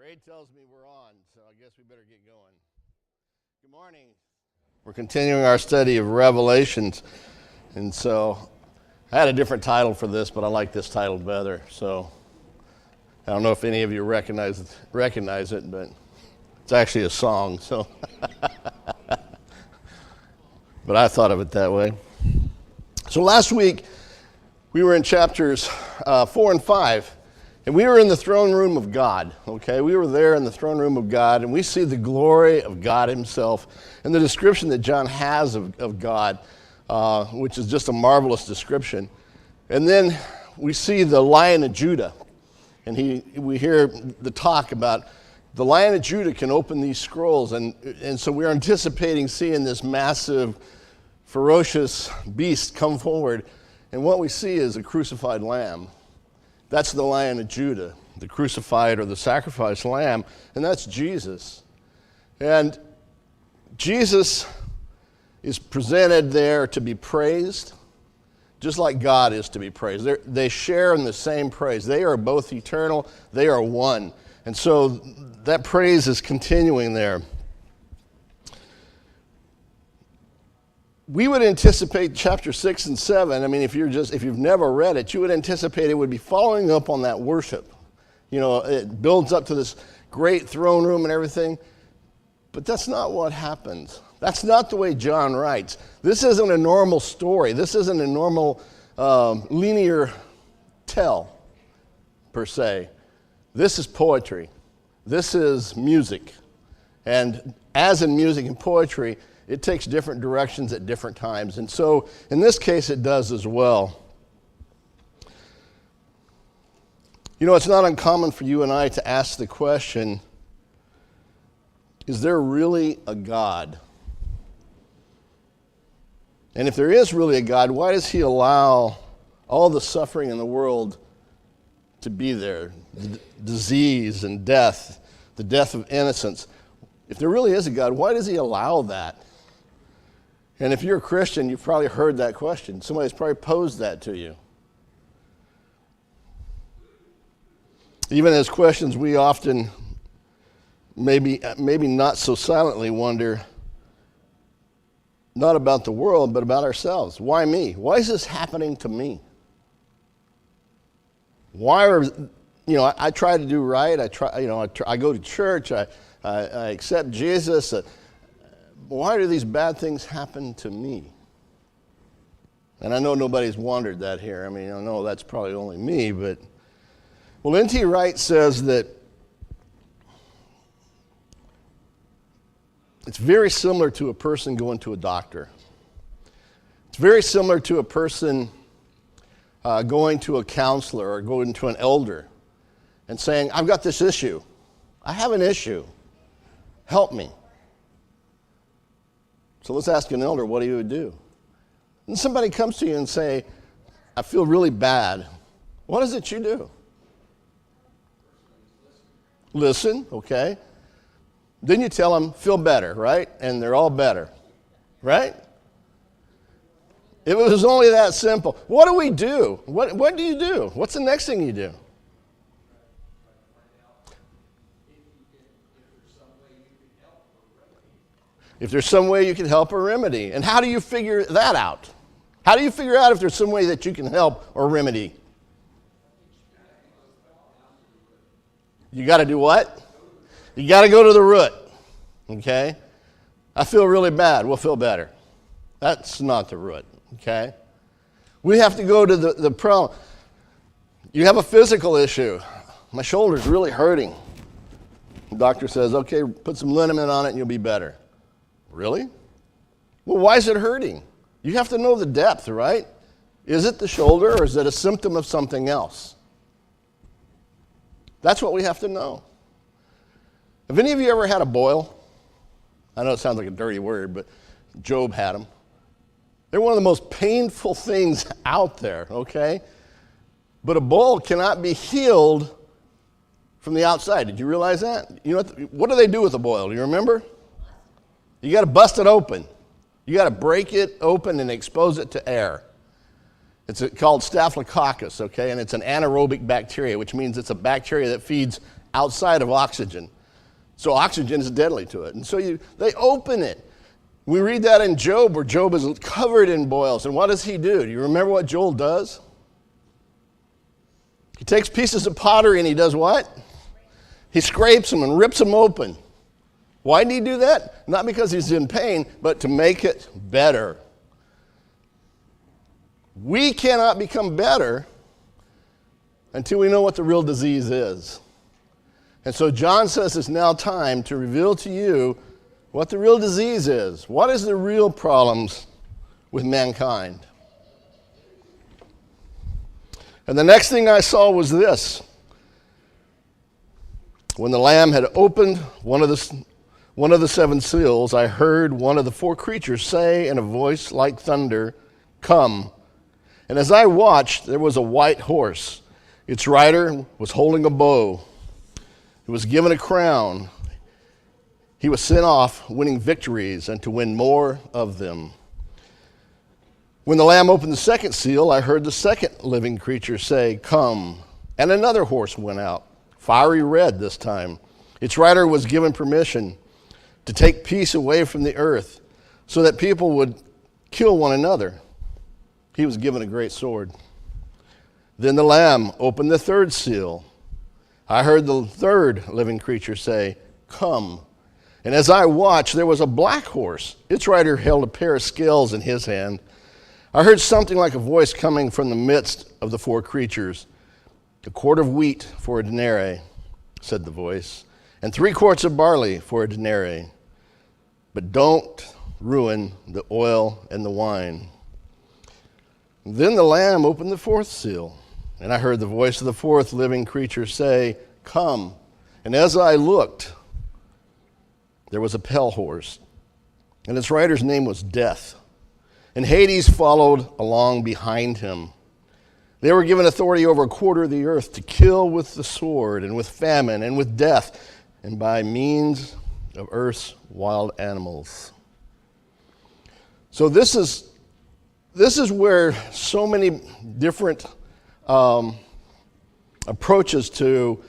Ray tells me we're on, so I guess we better get going. Good morning. We're continuing our study of Revelations, and so I had a different title for this, but I like this title better. So I don't know if any of you recognize it, but it's actually a song. So, but I thought of it that way. So last week we were in chapters 4 and 5. And we were in the throne room of God, okay? We were there in the throne room of God, and we see the glory of God himself and the description that John has of God, which is just a marvelous description. And then we see the Lion of Judah, and we hear the talk about the Lion of Judah can open these scrolls, and so we're anticipating seeing this massive, ferocious beast come forward, and what we see is a crucified lamb. That's the Lion of Judah, the crucified or the sacrificed lamb, and that's Jesus. And Jesus is presented there to be praised, just like God is to be praised. They share in the same praise. They are both eternal. They are one. And so that praise is continuing there. We would anticipate chapter 6 and 7. I mean, if you've never read it, you would anticipate it would be following up on that worship. You know, it builds up to this great throne room and everything. But that's not what happens. That's not the way John writes. This isn't a normal story. This isn't a normal linear tell, per se. This is poetry. This is music. And as in music and poetry, it takes different directions at different times. And so, in this case, it does as well. You know, it's not uncommon for you and I to ask the question, is there really a God? And if there is really a God, why does he allow all the suffering in the world to be there? Disease and death, the death of innocence. If there really is a God, why does he allow that? And if you're a Christian, you've probably heard that question. Somebody's probably posed that to you. Even as questions, we often, maybe not so silently, wonder, not about the world, but about ourselves. Why me? Why is this happening to me? Why are, I try to do right. I go to church. I accept Jesus. Why do these bad things happen to me? And I know nobody's wondered that here. I mean, I know that's probably only me, but... Well, N.T. Wright says that it's very similar to a person going to a doctor. It's very similar to a person going to a counselor or going to an elder and saying, I've got this issue. I have an issue. Help me. So let's ask an elder what he would do. And somebody comes to you and say, I feel really bad. What is it you do? Listen, okay. Then you tell them, feel better, right? And they're all better, right? If it was only that simple. What do we do? What do you do? What's the next thing you do? If there's some way you can help or remedy. And how do you figure that out? How do you figure out if there's some way that you can help or remedy? You got to do what? You got to go to the root. Okay? I feel really bad. We'll feel better. That's not the root. Okay? We have to go to the problem. You have a physical issue. My shoulder's really hurting. The doctor says, okay, put some liniment on it and you'll be better. Really? Well, why is it hurting? You have to know the depth, right? Is it the shoulder or is it a symptom of something else? That's what we have to know. Have any of you ever had a boil? I know it sounds like a dirty word, but Job had them. They're one of the most painful things out there, okay? But a boil cannot be healed from the outside. Did you realize that? You know what do they do with a boil? Do you remember? You got to bust it open. You got to break it open and expose it to air. It's called Staphylococcus, okay? And it's an anaerobic bacteria, which means it's a bacteria that feeds outside of oxygen. So oxygen is deadly to it. And so they open it. We read that in Job, where Job is covered in boils. And what does he do? Do you remember what Joel does? He takes pieces of pottery and he does what? He scrapes them and rips them open. Why did he do that? Not because he's in pain, but to make it better. We cannot become better until we know what the real disease is. And so John says it's now time to reveal to you what the real disease is. What is the real problems with mankind? And the next thing I saw was this. When the Lamb had opened one of the seven seals, I heard one of the four creatures say in a voice like thunder, "Come." And as I watched, there was a white horse. Its rider was holding a bow. He was given a crown. He was sent off winning victories and to win more of them. When the Lamb opened the second seal, I heard the second living creature say, "Come." And another horse went out, fiery red this time. Its rider was given permission to take peace away from the earth so that people would kill one another. He was given a great sword. Then the Lamb opened the third seal. I heard the third living creature say, "Come." And as I watched, there was a black horse. Its rider held a pair of scales in his hand. I heard something like a voice coming from the midst of the four creatures. "A quart of wheat for a denarii," said the voice, "and 3 quarts of barley for a denarii. But don't ruin the oil and the wine." Then the Lamb opened the fourth seal, and I heard the voice of the fourth living creature say, "Come." And as I looked, there was a pale horse, and its rider's name was Death. And Hades followed along behind him. They were given authority over a quarter of the earth to kill with the sword and with famine and with death and by means of earth's wild animals. So this is where so many different approaches to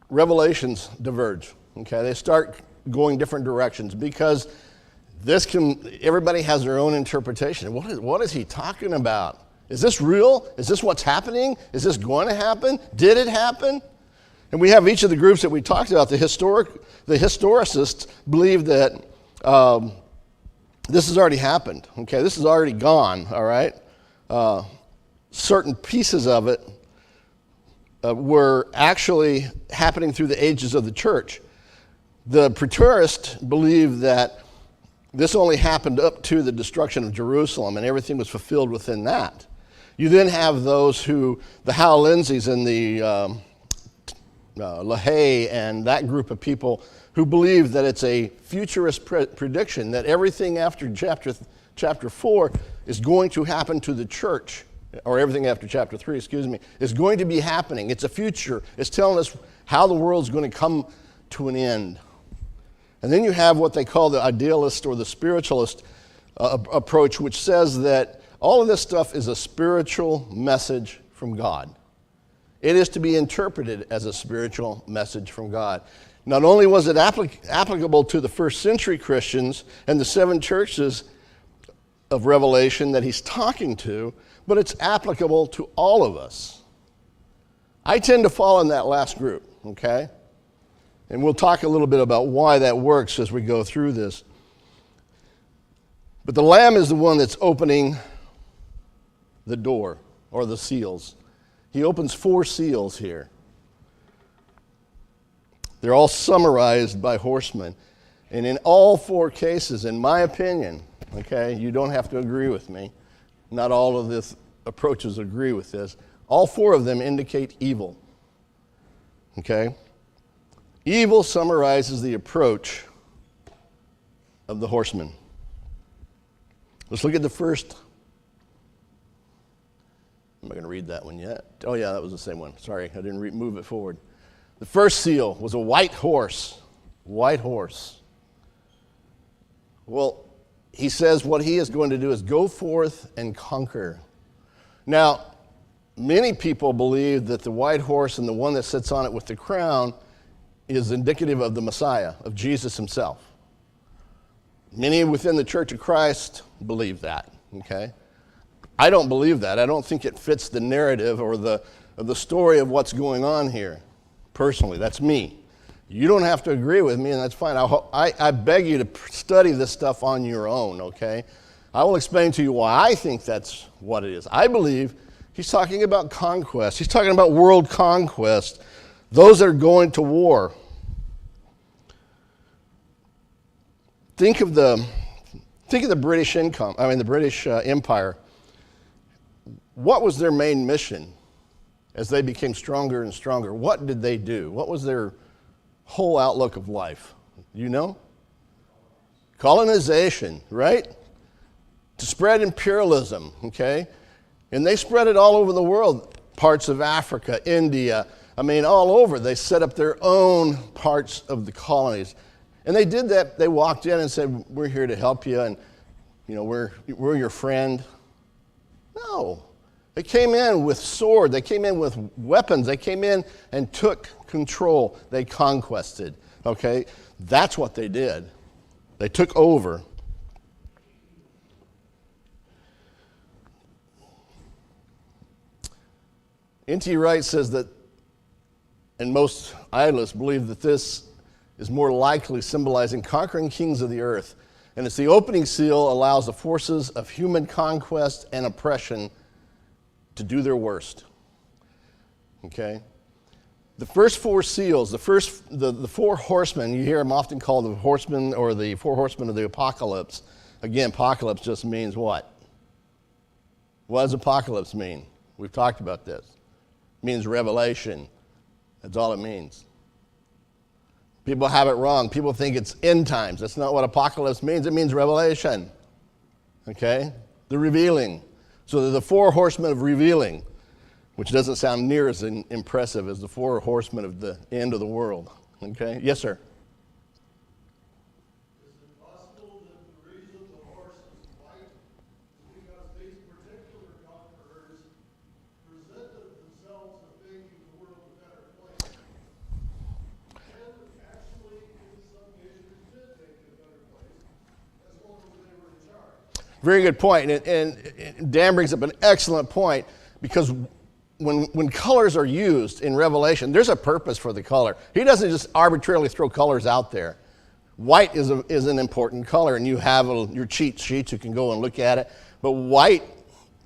Revelations diverge. Okay, they start going different directions because everybody has their own interpretation. What is he talking about? Is this real? Is this what's happening? Is this going to happen? Did it happen? And we have each of the groups that we talked about. The historicists believe that this has already happened. Okay, this has already gone. All right, certain pieces of it were actually happening through the ages of the church. The preterists believe that this only happened up to the destruction of Jerusalem, and everything was fulfilled within that. You then have those the Hal Lindsays and the LaHaye and that group of people who believe that it's a futurist prediction, that everything after chapter 4 is going to happen to the church, or everything after chapter 3, is going to be happening. It's a future. It's telling us how the world's going to come to an end. And then you have what they call the idealist or the spiritualist approach, which says that all of this stuff is a spiritual message from God. It is to be interpreted as a spiritual message from God. Not only was it applicable to the first century Christians and the 7 churches of Revelation that he's talking to, but it's applicable to all of us. I tend to fall in that last group, okay? And we'll talk a little bit about why that works as we go through this. But the Lamb is the one that's opening the door, or the seals. He opens 4 seals here. They're all summarized by horsemen. And in all 4 cases, in my opinion, okay, you don't have to agree with me. Not all of the approaches agree with this. All 4 of them indicate evil. Okay? Evil summarizes the approach of the horseman. Let's look at the first. I'm not going to read that one yet. Oh, yeah, that was the same one. Sorry, I didn't move it forward. The first seal was a white horse. White horse. Well, he says what he is going to do is go forth and conquer. Now, many people believe that the white horse and the one that sits on it with the crown is indicative of the Messiah, of Jesus himself. Many within the Church of Christ believe that, okay? I don't believe that. I don't think it fits the narrative or the story of what's going on here. Personally, that's me. You don't have to agree with me, and that's fine. I beg you to study this stuff on your own, okay? I will explain to you why I think that's what it is. I believe he's talking about conquest. He's talking about world conquest, those that are going to war. Think of the British Empire. What was their main mission as they became stronger and stronger? What did they do? What was their whole outlook of life? You know? Colonization, right? To spread imperialism, okay? And they spread it all over the world. Parts of Africa, India, all over. They set up their own parts of the colonies. And they did that. They walked in and said, we're here to help you, and we're your friend. No. They came in with sword. They came in with weapons. They came in and took control. They conquested, okay? That's what they did. They took over. N.T. Wright says that, and most idealists believe that this is more likely symbolizing conquering kings of the earth. And it's the opening seal allows the forces of human conquest and oppression to do their worst. Okay? The first four seals, the four horsemen, you hear them often called the horsemen or the four horsemen of the apocalypse. Again, apocalypse just means what? What does apocalypse mean? We've talked about this. It means revelation. That's all it means. People have it wrong. People think it's end times. That's not what apocalypse means. It means revelation. Okay? The revealing. So they're the four horsemen of revealing, which doesn't sound near as impressive as the four horsemen of the end of the world. Okay? Yes, sir? Is it possible that the reason the horse is white is because these particular conquerors presented themselves as making the world a better place? And actually, in some cases, did make it a better place as long as they were in charge. Very good point. And Dan brings up an excellent point, because when colors are used in Revelation, there's a purpose for the color. He doesn't just arbitrarily throw colors out there. White is an important color, and you have your cheat sheets. You can go and look at it. But white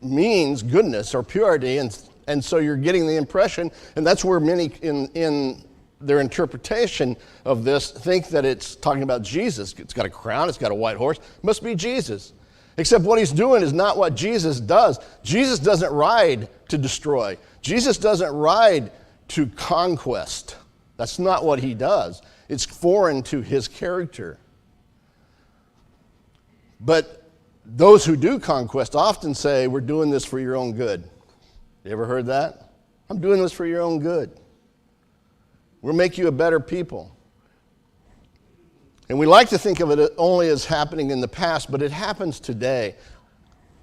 means goodness or purity, and so you're getting the impression, and that's where many in their interpretation of this think that it's talking about Jesus. It's got a crown. It's got a white horse. It must be Jesus. Except what he's doing is not what Jesus does. Jesus doesn't ride to destroy. Jesus doesn't ride to conquest. That's not what he does. It's foreign to his character. But those who do conquest often say, we're doing this for your own good. You ever heard that? I'm doing this for your own good. We'll make you a better people. And we like to think of it only as happening in the past, but it happens today.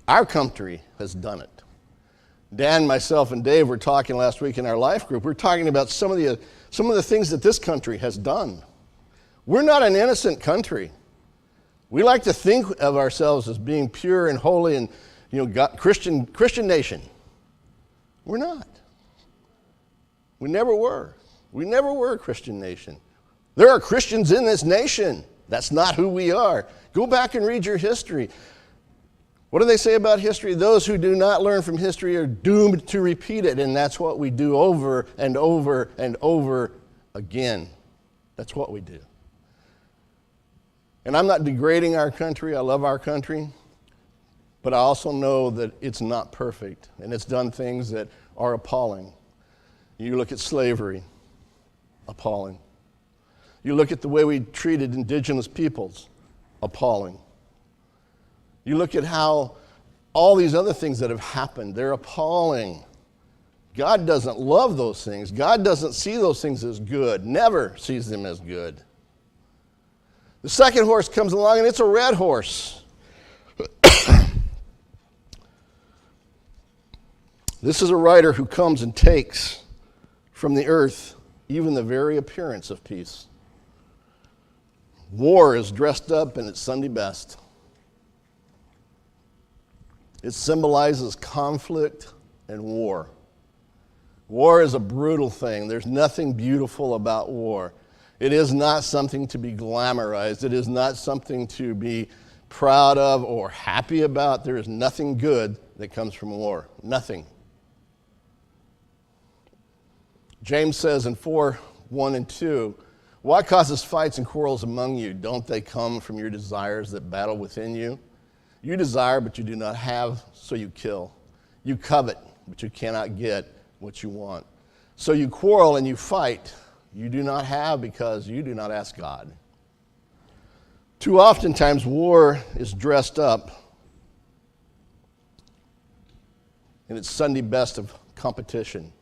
Our country has done it. Dan, myself, and Dave were talking last week in our life group. We're talking about some of the things that this country has done. We're not an innocent country. We like to think of ourselves as being pure and holy and Christian nation. We're not. We never were. We never were a Christian nation. There are Christians in this nation. That's not who we are. Go back and read your history. What do they say about history? Those who do not learn from history are doomed to repeat it, and that's what we do over and over and over again. That's what we do. And I'm not degrading our country. I love our country. But I also know that it's not perfect, and it's done things that are appalling. You look at slavery, appalling. You look at the way we treated indigenous peoples, appalling. You look at how all these other things that have happened, they're appalling. God doesn't love those things. God doesn't see those things as good, never sees them as good. The second horse comes along, and it's a red horse. This is a writer who comes and takes from the earth even the very appearance of peace. War is dressed up in its Sunday best. It symbolizes conflict and war. War is a brutal thing. There's nothing beautiful about war. It is not something to be glamorized. It is not something to be proud of or happy about. There is nothing good that comes from war. Nothing. James says in 4:1 and 2, "Why causes fights and quarrels among you? Don't they come from your desires that battle within you? You desire, but you do not have, so you kill. You covet, but you cannot get what you want. So you quarrel and you fight. You do not have because you do not ask God." Too oftentimes, war is dressed up in its Sunday best of competition.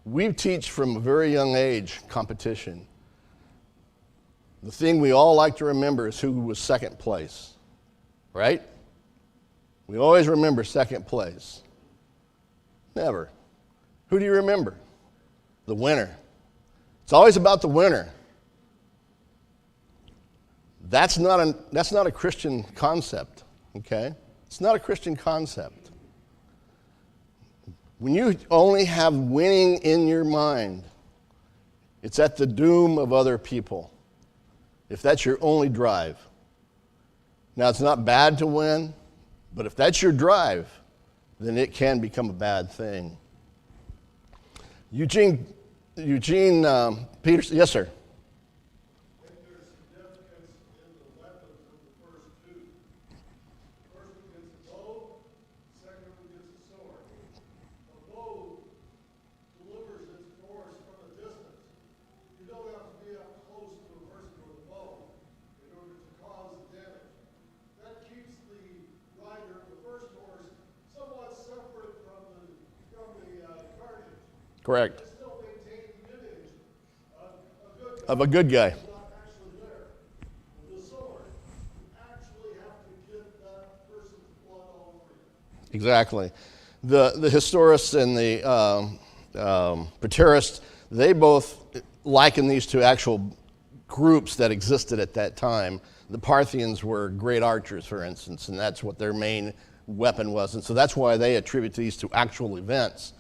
We teach from a very young age competition. The thing we all like to remember is who was second place, right? We always remember second place. Never. Who do you remember? The winner. It's always about the winner. That's not a Christian concept, okay? It's not a Christian concept. When you only have winning in your mind, it's at the doom of other people, if that's your only drive. Now, it's not bad to win, but if that's your drive, then it can become a bad thing. Eugene Peterson, yes, sir. I think there's significance in the weapons of the first two. First one gets a bow, second one gets a sword. A bow delivers its force from a distance. You don't have to be up close to a person with a bow in order to cause damage. That keeps the rider of the first horse somewhat separate from the carnage. Correct. It still maintains the image Of a good guy. not actually there. With the sword, you actually have to get that person's blood all over you. Exactly. The historists and the preterists, they both liken these to actual groups that existed at that time. The Parthians were great archers, for instance, and that's what their main weapon was. And so that's why they attribute these to actual events.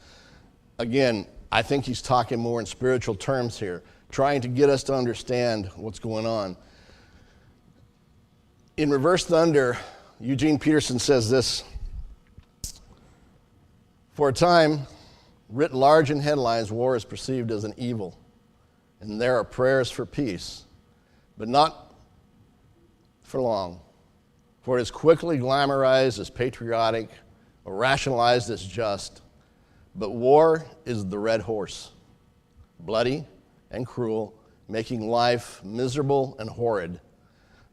Again, I think he's talking more in spiritual terms here, trying to get us to understand what's going on. In Reverse Thunder, Eugene Peterson says this: "For a time, writ large in headlines, war is perceived as an evil, and there are prayers for peace, but not for long. For it is quickly glamorized as patriotic or rationalized as just. But war is the red horse, bloody and cruel, making life miserable and horrid.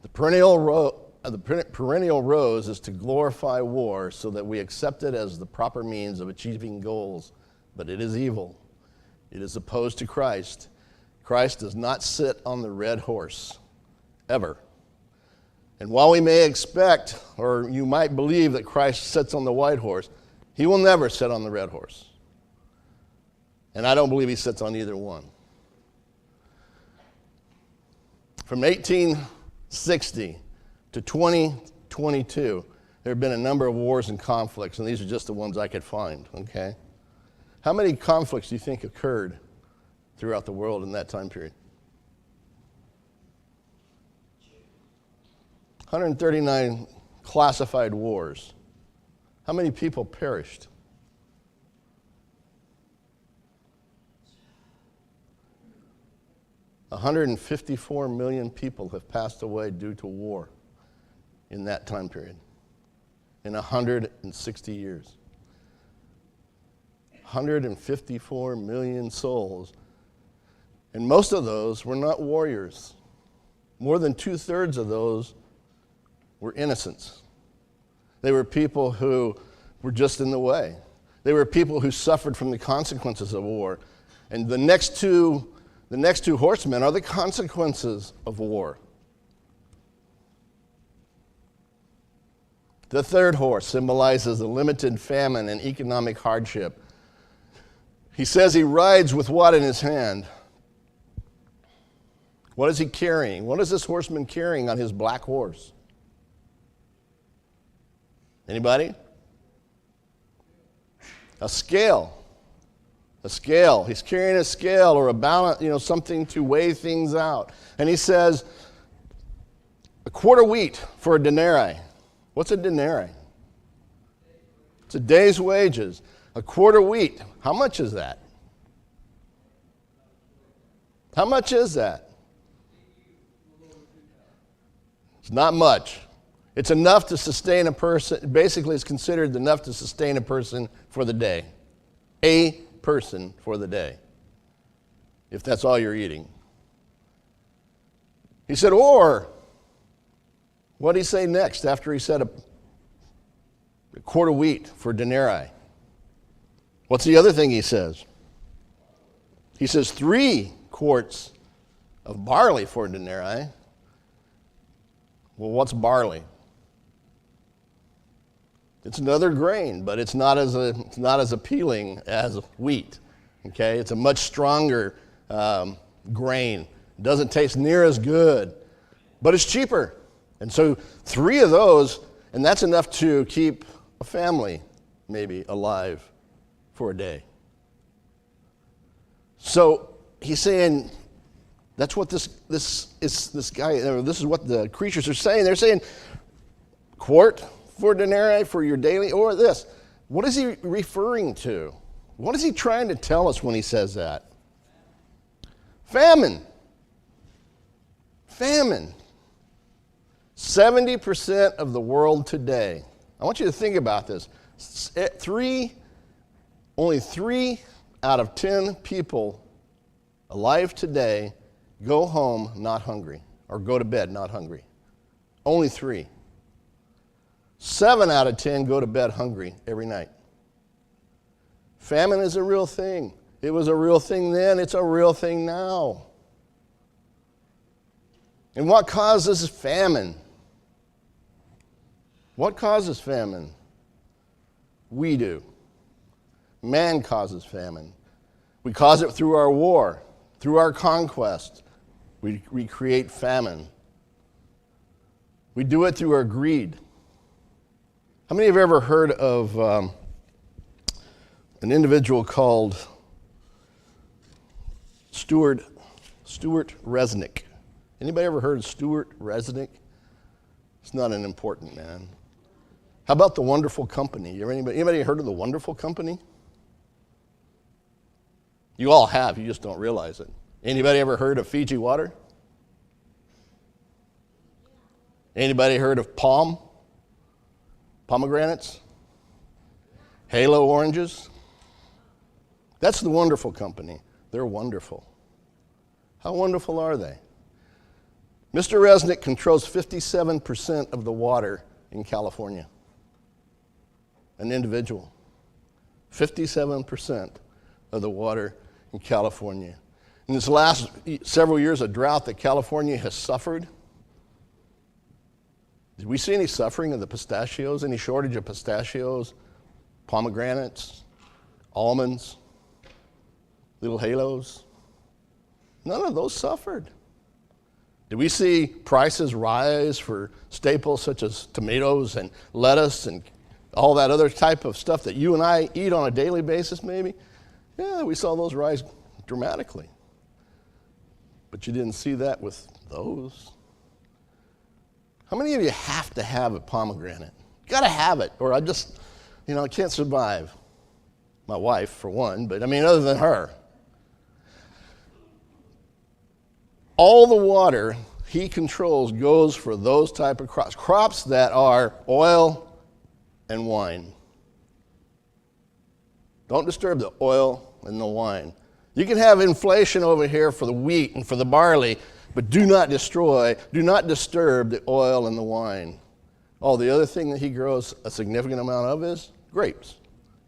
The perennial rose is to glorify war so that we accept it as the proper means of achieving goals, but it is evil. It is opposed to Christ. Christ does not sit on the red horse, ever. And while we may expect, or you might believe that Christ sits on the white horse, he will never sit on the red horse. And I don't believe he sits on either one." From 1860 to 2022, there have been a number of wars and conflicts, and these are just the ones I could find, okay? How many conflicts do you think occurred throughout the world in that time period? 139 classified wars. How many people perished? 154 million people have passed away due to war in that time period, in 160 years. 154 million souls, and most of those were not warriors. More than 2/3 of those were innocents. They were people who were just in the way. They were people who suffered from the consequences of war. And the next two horsemen are the consequences of war. The third horse symbolizes a limited famine and economic hardship. He says he rides with what in his hand? What is he carrying? What is this horseman carrying on his black horse? Anybody? A scale. A scale. He's carrying a scale or a balance, something to weigh things out. And he says, a quart of wheat for a denarii. What's a denarii? It's a day's wages. A quart of wheat. How much is that? How much is that? It's not much. It's enough to sustain a person. Basically, it's considered enough to sustain a person for the day. A person for the day. If that's all you're eating. He said, or, what did he say next after he said a quart of wheat for denarii? What's the other thing he says? He says 3 quarts of barley for a denarii. Well, what's barley? It's another grain, but it's not as appealing as wheat. Okay, it's a much stronger grain. It doesn't taste near as good, but it's cheaper. And so 3 of those, and that's enough to keep a family maybe alive for a day. So he's saying that's what this is what the creatures are saying. They're saying quart for denarii for your daily, or this. What is he referring to? What is he trying to tell us when he says that? Famine. Famine. 70% of the world today. I want you to think about this. Only 3 out of 10 people alive today go home not hungry, or go to bed not hungry. Only 3. 7 out of 10 go to bed hungry every night. Famine is a real thing. It was a real thing then. It's a real thing now. And what causes famine? What causes famine? We do. Man causes famine. We cause it through our war, through our conquest. We create famine. We do it through our greed. How many have ever heard of an individual called Stuart Resnick? Anybody ever heard of Stuart Resnick? It's not an important man. How about the Wonderful Company? Anybody heard of the Wonderful Company? You all have, you just don't realize it. Anybody ever heard of Fiji water? Anybody heard of pomegranates? Halo oranges? That's the Wonderful Company. They're wonderful. How wonderful are they? Mr. Resnick controls 57% of the water in California. An individual. 57% of the water in California. In this last several years of drought that California has suffered, did we see any suffering of the pistachios, any shortage of pistachios, pomegranates, almonds, little halos? None of those suffered. Did we see prices rise for staples such as tomatoes and lettuce and all that other type of stuff that you and I eat on a daily basis maybe? Yeah, we saw those rise dramatically. But you didn't see that with those. How many of you have to have a pomegranate? You gotta have it, or I can't survive. My wife, for one, but other than her. All the water he controls goes for those type of crops. Crops that are oil and wine. Don't disturb the oil and the wine. You can have inflation over here for the wheat and for the barley, but do not disturb the oil and the wine. Oh, the other thing that he grows a significant amount of is grapes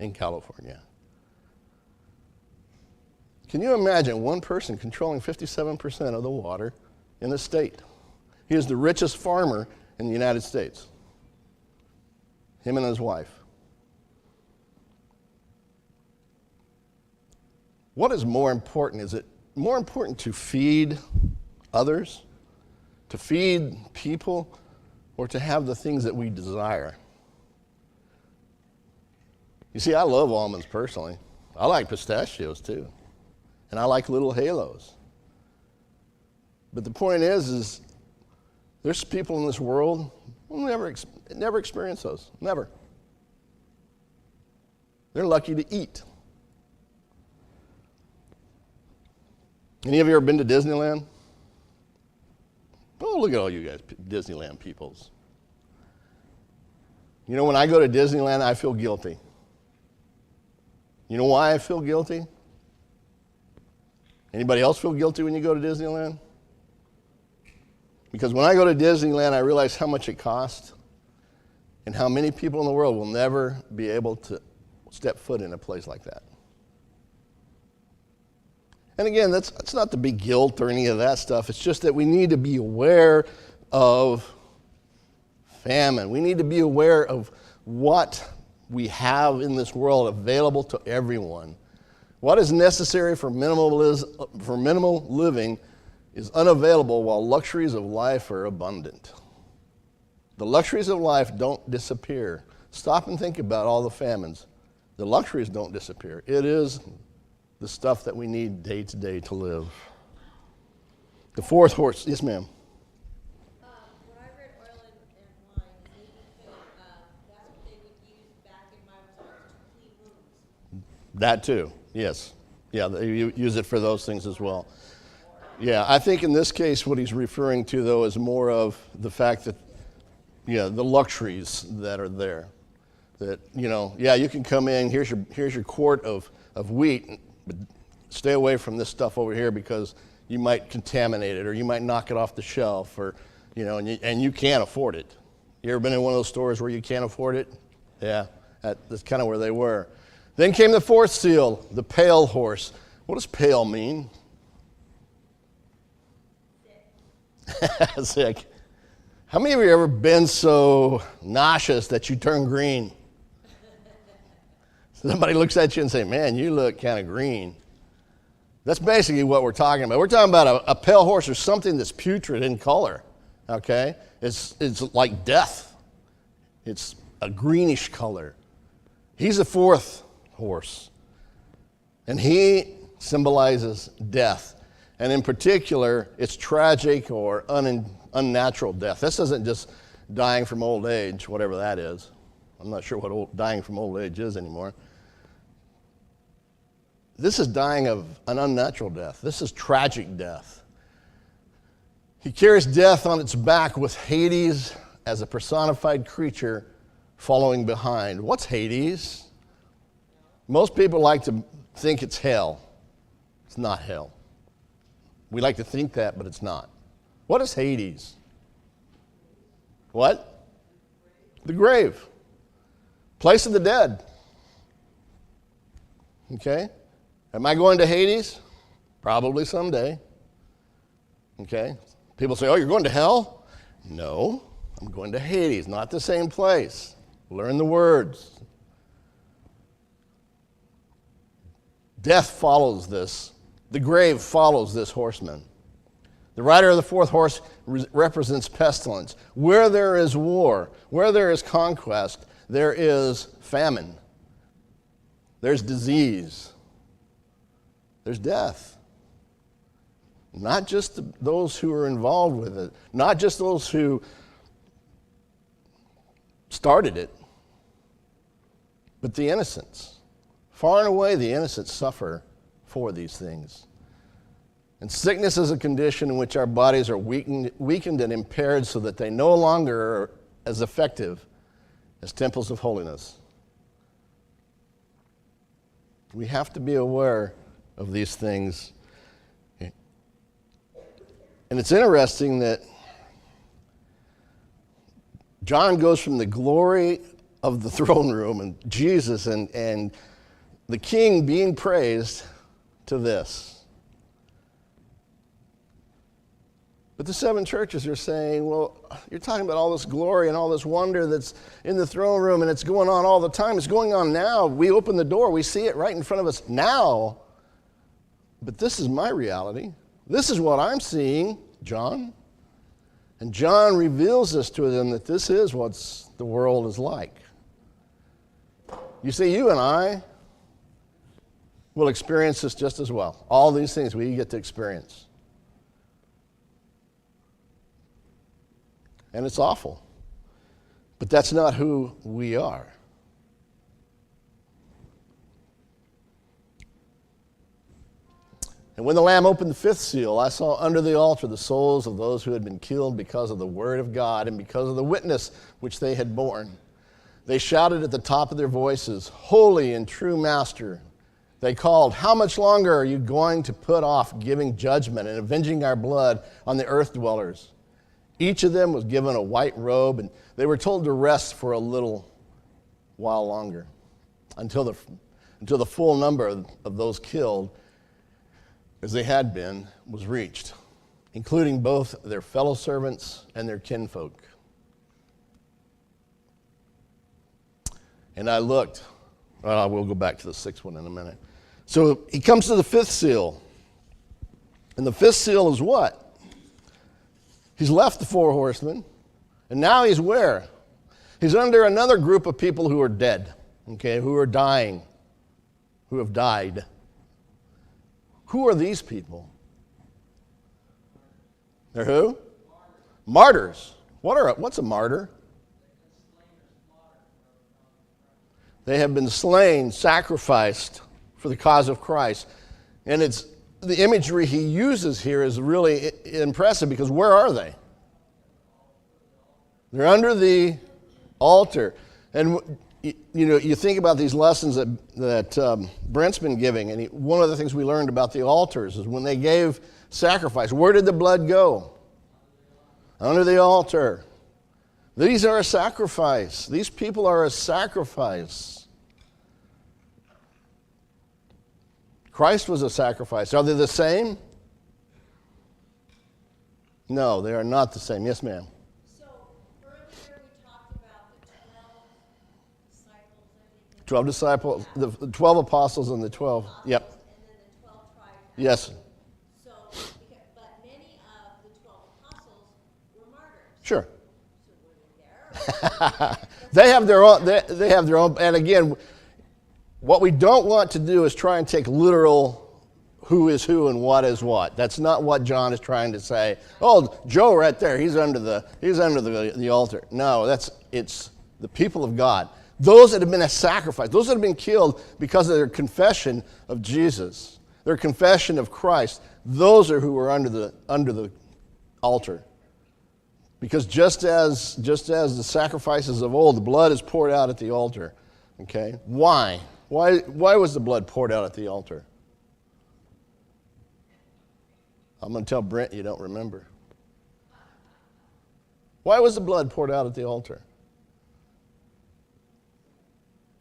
in California. Can you imagine one person controlling 57% of the water in the state? He is the richest farmer in the United States. him and his wife. What is more important? Is it more important to feed others, to feed people, or to have the things that we desire? You see, I love almonds personally. I like pistachios too. And I like little halos. But the point is there's people in this world who never experience those. Never. They're lucky to eat. Any of you ever been to Disneyland? Oh, look at all you guys, Disneyland peoples. You know, when I go to Disneyland, I feel guilty. You know why I feel guilty? Anybody else feel guilty when you go to Disneyland? Because when I go to Disneyland, I realize how much it costs and how many people in the world will never be able to step foot in a place like that. And again, that's not the big guilt or any of that stuff. It's just that we need to be aware of famine. We need to be aware of what we have in this world available to everyone. What is necessary for minimal living is unavailable while luxuries of life are abundant. The luxuries of life don't disappear. Stop and think about all the famines. The luxuries don't disappear. It is the stuff that we need day to day to live. The fourth horse, yes ma'am. When I read oil and wine, it made me think that's what they would use back in Bible times to clean wounds. That too, yes. Yeah, they use it for those things as well. Yeah, I think in this case what he's referring to, though, is more of the fact that, the luxuries that are there. That, you can come in, here's your quart of wheat, but stay away from this stuff over here because you might contaminate it or you might knock it off the shelf or, and you can't afford it. You ever been in one of those stores where you can't afford it? Yeah, that's kind of where they were. Then came the fourth seal, the pale horse. What does pale mean? Sick. How many of you have ever been so nauseous that you turn green? Somebody looks at you and say, man, you look kind of green. That's basically what we're talking about. We're talking about a pale horse or something that's putrid in color, okay? It's like death. It's a greenish color. He's the fourth horse, and he symbolizes death. And in particular, it's tragic or unnatural death. This isn't just dying from old age, whatever that is. I'm not sure what dying from old age is anymore. This is dying of an unnatural death. This is tragic death. He carries death on its back with Hades as a personified creature following behind. What's Hades? Most people like to think it's hell. It's not hell. We like to think that, but it's not. What is Hades? What? The grave. Place of the dead. Okay? Am I going to Hades? Probably someday. Okay? People say, oh, you're going to hell? No, I'm going to Hades, not the same place. Learn the words. Death follows this. The grave follows this horseman. The rider of the fourth horse represents pestilence. Where there is war, where there is conquest, there is famine. There's disease. There's death. Not just those who are involved with it, not just those who started it, but the innocents. Far and away, the innocents suffer for these things. And sickness is a condition in which our bodies are weakened and impaired so that they no longer are as effective as temples of holiness. We have to be aware of these things. And it's interesting that John goes from the glory of the throne room and Jesus and the king being praised to this. But the seven churches are saying, well, you're talking about all this glory and all this wonder that's in the throne room, and it's going on all the time. It's going on now. We open the door. We see it right in front of us now. But this is my reality. This is what I'm seeing, John. And John reveals this to them, that this is what the world is like. You see, you and I will experience this just as well. All these things we get to experience. And it's awful. But that's not who we are. And when the Lamb opened the fifth seal, I saw under the altar the souls of those who had been killed because of the word of God and because of the witness which they had borne. They shouted at the top of their voices, "Holy and true Master." They called, "How much longer are you going to put off giving judgment and avenging our blood on the earth dwellers?" Each of them was given a white robe, and they were told to rest for a little while longer until the full number of those killed, as they had been, was reached, including both their fellow servants and their kinfolk. And I looked. We'll go back to the sixth one in a minute. So he comes to the fifth seal. And the fifth seal is what? He's left the four horsemen, and now he's where? He's under another group of people who are dead, okay, who are dying, who have died. Who are these people? They're who? Martyrs. What's a martyr? They have been slain, sacrificed for the cause of Christ. And it's the imagery he uses here is really impressive, because where are they? They're under the altar. And you think about these lessons that Brent's been giving, and one of the things we learned about the altars is when they gave sacrifice, where did the blood go? Under the altar. These are a sacrifice. These people are a sacrifice. Christ was a sacrifice. Are they the same? No, they are not the same. Yes, ma'am. So earlier we talked about the 12 disciples, the 12 apostles and the 12. Yep. And then the 12 tribes. Yes. So, but many of the 12 apostles were martyrs. Sure. So were they there? They have their own. They have their own. And again, what we don't want to do is try and take literal who is who and what is what. That's not what John is trying to say. Oh, Joe right there, he's under the altar. No, it's the people of God. Those that have been a sacrifice, those that have been killed because of their confession of Jesus, their confession of Christ, those are who are under the altar. Because just as the sacrifices of old, the blood is poured out at the altar. Okay? Why? Why was the blood poured out at the altar? I'm going to tell Brent you don't remember. Why was the blood poured out at the altar?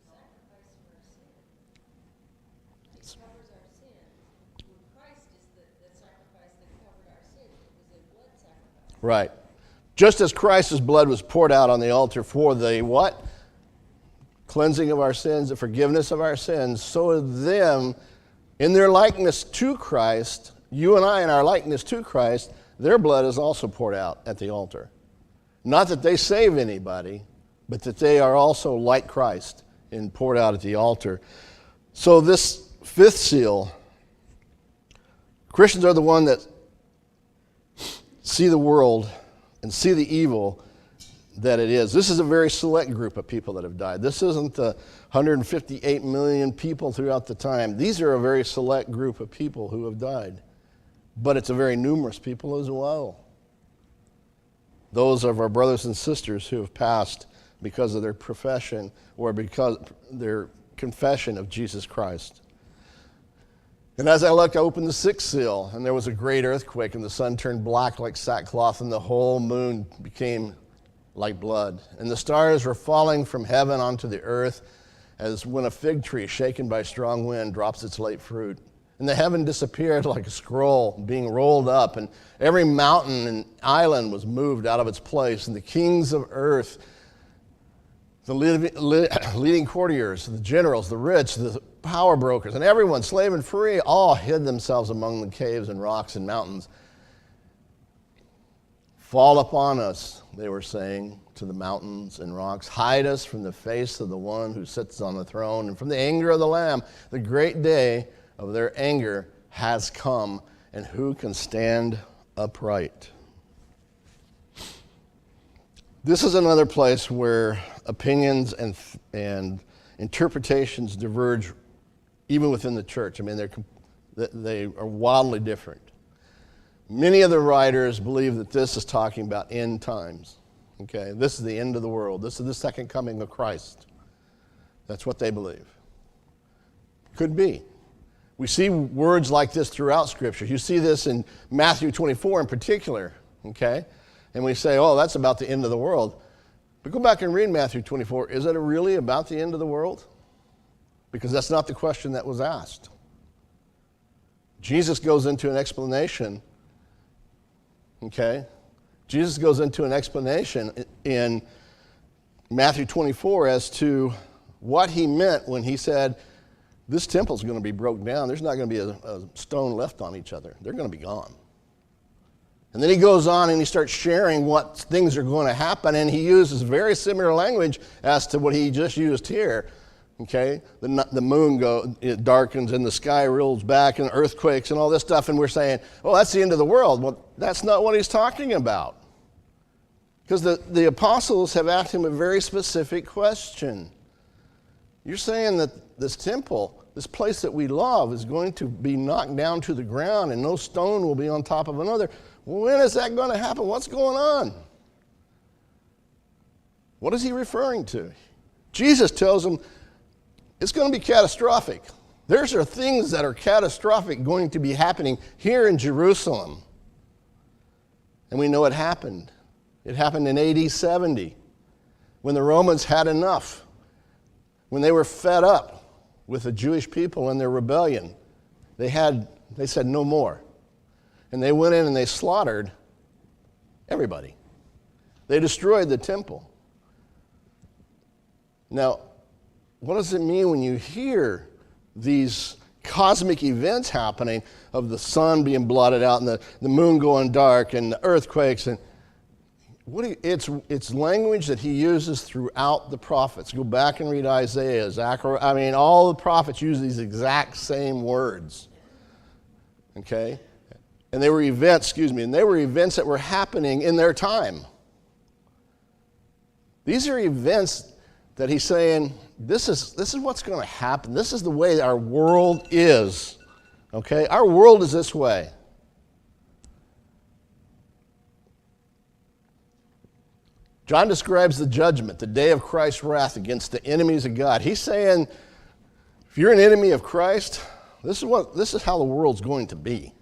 Sacrifice for our sin. It covers our sin. When Christ is the sacrifice that covered our sin, it was a blood sacrifice. Right. Just as Christ's blood was poured out on the altar for the what? Cleansing of our sins, the forgiveness of our sins, so them, in their likeness to Christ, you and I in our likeness to Christ, their blood is also poured out at the altar. Not that they save anybody, but that they are also like Christ and poured out at the altar. So this fifth seal, Christians are the one that see the world and see the evil that it is. This is a very select group of people that have died. This isn't the 158 million people throughout the time. These are a very select group of people who have died. But it's a very numerous people as well. Those of our brothers and sisters who have passed because of their profession or because their confession of Jesus Christ. And as I looked, I opened the sixth seal, and there was a great earthquake, and the sun turned black like sackcloth, and the whole moon became like blood. And the stars were falling from heaven onto the earth, as when a fig tree shaken by strong wind drops its late fruit. And the heaven disappeared like a scroll being rolled up, and every mountain and island was moved out of its place, and the kings of earth, the leading courtiers, the generals, the rich, the power brokers, and everyone, slave and free, all hid themselves among the caves and rocks and mountains. Fall upon us, they were saying to the mountains and rocks. Hide us from the face of the one who sits on the throne and from the anger of the Lamb. The great day of their anger has come, and who can stand upright? This is another place where opinions and interpretations diverge even within the church. I mean, they are wildly different. Many of the writers believe that this is talking about end times. Okay, this is the end of the world. This is the second coming of Christ. That's what they believe. Could be. We see words like this throughout Scripture. You see this in Matthew 24 in particular, okay? And we say, oh, that's about the end of the world. But go back and read Matthew 24. Is it really about the end of the world? Because that's not the question that was asked. Jesus goes into an explanation, okay? Jesus goes into an explanation in Matthew 24 as to what he meant when he said, this temple's going to be broken down. There's not going to be a stone left on each other. They're going to be gone. And then he goes on and he starts sharing what things are going to happen, and he uses very similar language as to what he just used here. Okay, the moon it darkens and the sky rolls back and earthquakes and all this stuff, and we're saying, oh, that's the end of the world. Well, that's not what he's talking about. Because the apostles have asked him a very specific question. You're saying that this temple, this place that we love, is going to be knocked down to the ground and no stone will be on top of another. When is that going to happen? What's going on? What is he referring to? Jesus tells them it's going to be catastrophic. There are things that are catastrophic going to be happening here in Jerusalem. And we know it happened. It happened in AD 70 when the Romans had enough, when they were fed up with the Jewish people and their rebellion. They said no more. And they went in and they slaughtered everybody. They destroyed the temple. Now, what does it mean when you hear these cosmic events happening of the sun being blotted out and the moon going dark and the earthquakes? And it's language that he uses throughout the prophets. Go back and read Isaiah, Zechariah. I mean, all the prophets use these exact same words. Okay? And they were events that were happening in their time. These are events that he's saying, this is what's going to happen. This is the way our world is. Okay? Our world is this way. John describes the judgment, the day of Christ's wrath against the enemies of God. He's saying, if you're an enemy of Christ, this is how the world's going to be.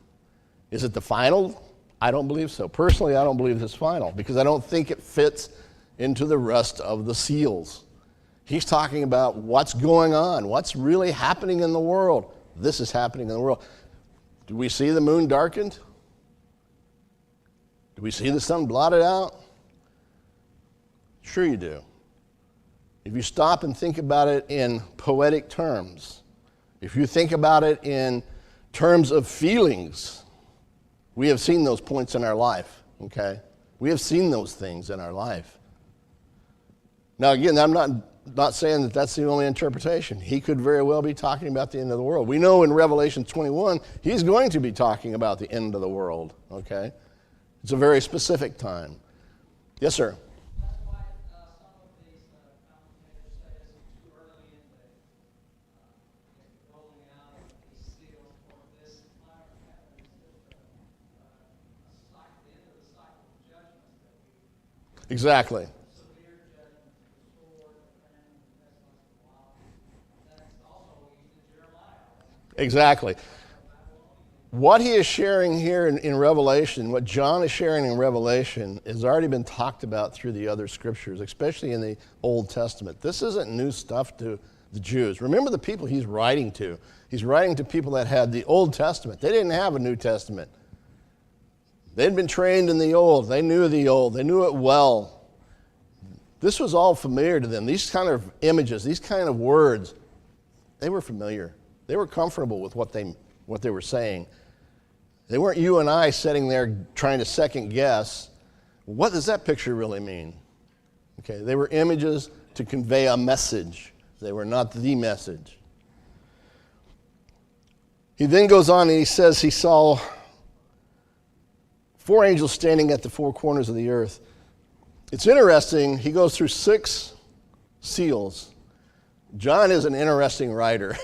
Is it the final? I don't believe so. Personally, I don't believe it's final because I don't think it fits into the rest of the seals. He's talking about what's going on, what's really happening in the world. This is happening in the world. Do we see the moon darkened? Do we see the sun blotted out? Sure you do. If you stop and think about it in poetic terms, if you think about it in terms of feelings, we have seen those points in our life, okay? We have seen those things in our life. Now, again, I'm not saying that that's the only interpretation. He could very well be talking about the end of the world. We know in Revelation 21, he's going to be talking about the end of the world, okay? It's a very specific time. Yes, sir? That's why some of these commentators say it's too early in the rolling out of these seals for this latter heaven. It's just the end of the cycle of judgments that we Exactly. severe judgment to the sword, the famine, the pestilence, the wild. That's also used in Jeremiah. Exactly. What he is sharing here in Revelation, what John is sharing in Revelation, has already been talked about through the other scriptures, especially in the Old Testament. This isn't new stuff to the Jews. Remember the people he's writing to. He's writing to people that had the Old Testament. They didn't have a New Testament. They'd been trained in the Old. They knew the Old. They knew it well. This was all familiar to them. These kind of images, these kind of words, they were familiar. They were comfortable with what they were saying. They weren't you and I sitting there trying to second guess, what does that picture really mean? Okay, they were images to convey a message. They were not the message. He then goes on and he says he saw 4 angels standing at the 4 corners of the earth. It's interesting, he goes through 6 seals. John is an interesting writer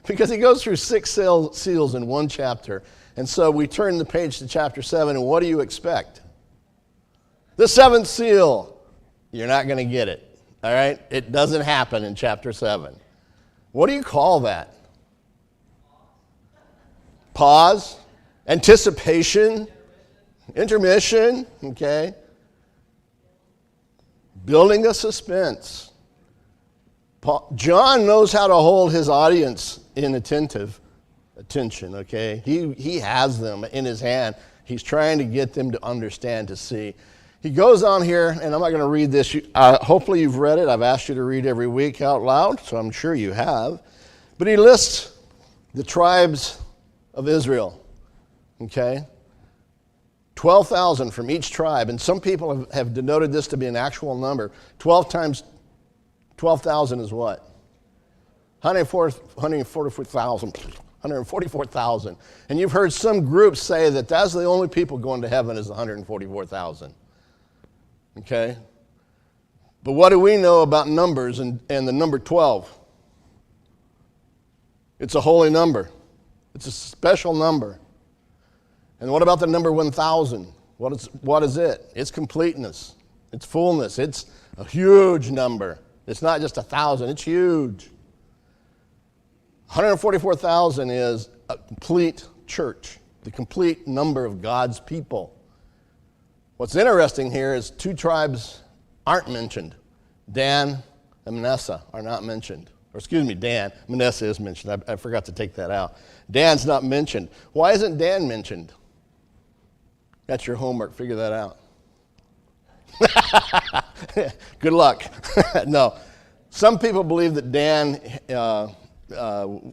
because he goes through 6 seals in one chapter. And so we turn the page to chapter 7, and what do you expect? The 7th seal. You're not going to get it, all right? It doesn't happen in chapter 7. What do you call that? Pause, anticipation, intermission, okay? Building a suspense. John knows how to hold his audience in attention, okay? He has them in his hand. He's trying to get them to understand, to see. He goes on here, and I'm not going to read this. Hopefully you've read it. I've asked you to read every week out loud, so I'm sure you have. But he lists the tribes of Israel, okay? 12,000 from each tribe, and some people have denoted this to be an actual number. 12 times 12,000 is what? 144,000. And you've heard some groups say that that's the only people going to heaven is 144,000. Okay? But what do we know about numbers and the number 12? It's a holy number. It's a special number. And what about the number 1,000? What is it? It's completeness. It's fullness. It's a huge number. It's not just 1,000. It's huge. 144,000 is a complete church, the complete number of God's people. What's interesting here is 2 tribes aren't mentioned. Dan and Manasseh are not mentioned. Or excuse me, Dan. Manasseh is mentioned. I forgot to take that out. Dan's not mentioned. Why isn't Dan mentioned? That's your homework. Figure that out. Good luck. No. Some people believe that Dan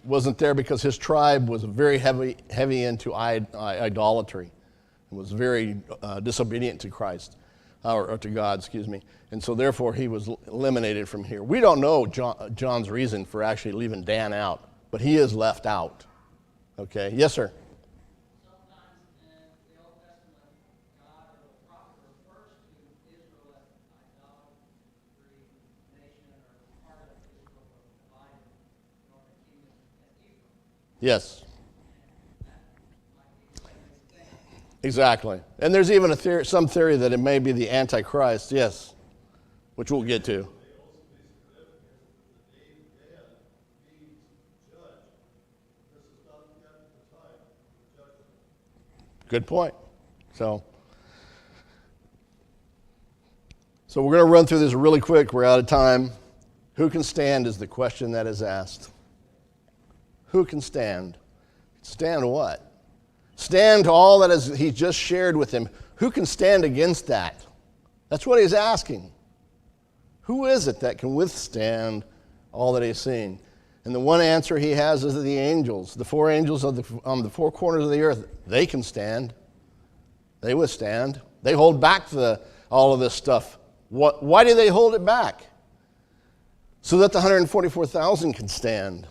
wasn't there because his tribe was very heavy into idolatry. It was very disobedient to Christ, or to God, excuse me. And so therefore he was eliminated from here. We don't know John's reason for actually leaving Dan out, but he is left out. Okay, yes, sir? Sometimes in the Old Testament, God or the prophet refers to Israel as an idolatry nation or part of Israel was divided, northern kingdom and Ephraim. Yes. Might be the same thing. Exactly. And there's even some theory that it may be the Antichrist, yes, which we'll get to. Good point. So we're going to run through this really quick. We're out of time. Who can stand is the question that is asked. Who can stand? Stand what? Stand to all that he just shared with him. Who can stand against that? That's what he's asking. Who is it that can withstand all that he's seen? And the one answer he has is the angels. The 4 angels on the 4 corners of the earth, they can stand. They withstand. They hold back all of this stuff. Why do they hold it back? So that the 144,000 can stand.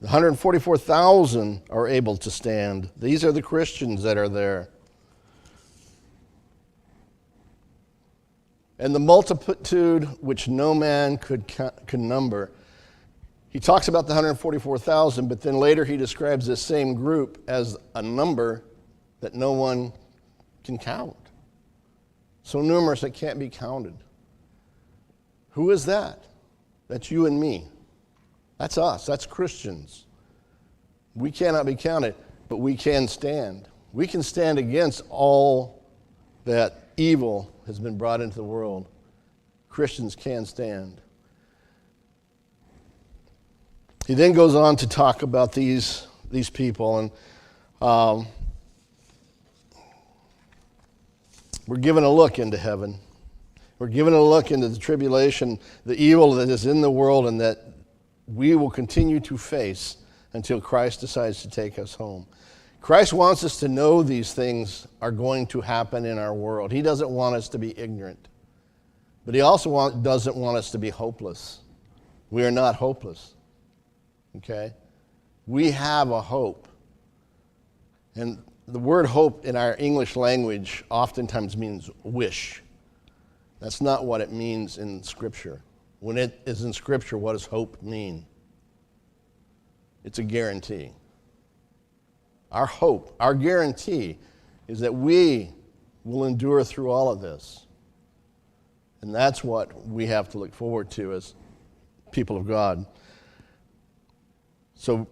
The 144,000 are able to stand. These are the Christians that are there. And the multitude which no man could number. He talks about the 144,000, but then later he describes this same group as a number that no one can count. So numerous it can't be counted. Who is that? That's you and me. That's us. That's Christians. We cannot be counted, but we can stand. We can stand against all that evil has been brought into the world. Christians can stand. He then goes on to talk about these people, and we're given a look into heaven. We're given a look into the tribulation, the evil that is in the world, and that we will continue to face until Christ decides to take us home. Christ wants us to know these things are going to happen in our world. He doesn't want us to be ignorant. But he also doesn't want us to be hopeless. We are not hopeless. Okay? We have a hope. And the word hope in our English language oftentimes means wish. That's not what it means in Scripture. When it is in Scripture, what does hope mean? It's a guarantee. Our hope, our guarantee, is that we will endure through all of this. And that's what we have to look forward to as people of God. So,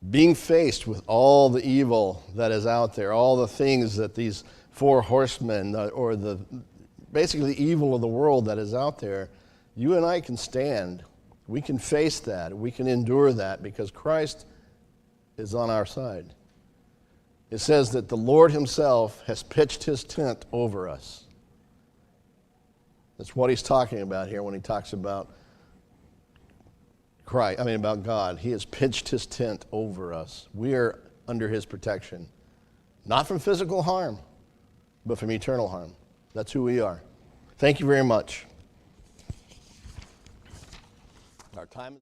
being faced with all the evil that is out there, all the things that these four horsemen, or basically the evil of the world that is out there, you and I can stand. We can face that. We can endure that because Christ is on our side. It says that the Lord himself has pitched his tent over us. That's what he's talking about here when he talks about about God. He has pitched his tent over us. We are under his protection. Not from physical harm, but from eternal harm. That's who we are. Thank you very much. Our time